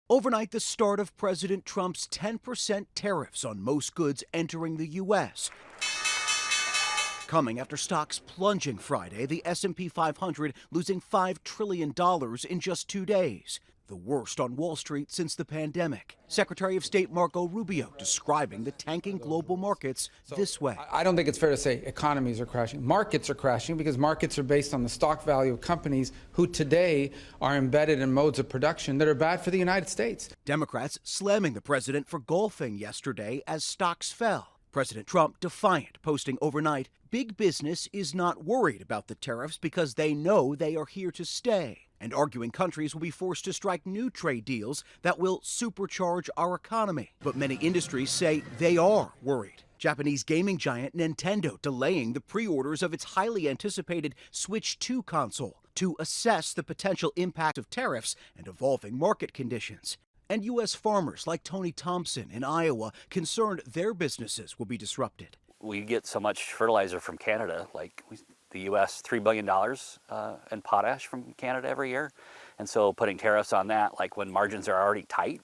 Overnight, the start of President Trump's 10% tariffs on most goods entering the U.S. Coming after stocks plunging Friday, the S&P 500 losing $5 trillion in just 2 days. The worst on Wall Street since the pandemic. Secretary of State Marco Rubio describing the tanking global markets this way. I don't think it's fair to say economies are crashing. Markets are crashing because markets are based on the stock value of companies who today are embedded in modes of production that are bad for the United States. Democrats slamming the president for golfing yesterday as stocks fell. President Trump defiant, posting overnight, big business is not worried about the tariffs because they know they are here to stay, and arguing countries will be forced to strike new trade deals that will supercharge our economy. But many industries say they are worried. Japanese gaming giant Nintendo delaying the pre-orders of its highly anticipated Switch 2 console to assess the potential impact of tariffs and evolving market conditions. And U.S. farmers like Tony Thompson in Iowa concerned their businesses will be disrupted. We get so much fertilizer from Canada, like the U.S. $3 billion in potash from Canada every year. And so putting tariffs on that, like when margins are already tight,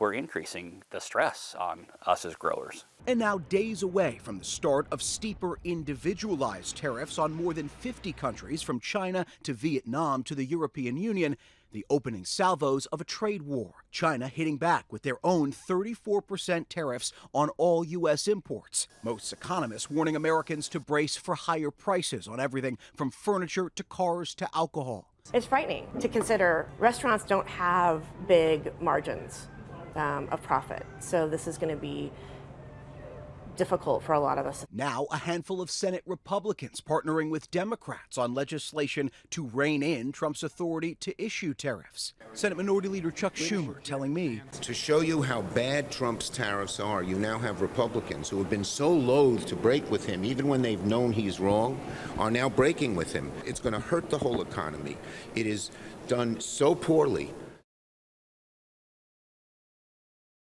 we're increasing the stress on us as growers. And now days away from the start of steeper individualized tariffs on more than 50 countries from China to Vietnam to the European Union, the opening salvos of a trade war. China hitting back with their own 34% tariffs on all U.S. imports. Most economists warning Americans to brace for higher prices on everything from furniture to cars to alcohol. It's frightening to consider restaurants don't have big margins of profit. So this is going to be difficult for a lot of us. Now, a handful of Senate Republicans partnering with Democrats on legislation to rein in Trump's authority to issue tariffs. Senate Minority Leader Chuck Schumer telling me, to show you how bad Trump's tariffs are, you now have Republicans who have been so loath to break with him, even when they've known he's wrong, are now breaking with him. It's going to hurt the whole economy. It is done so poorly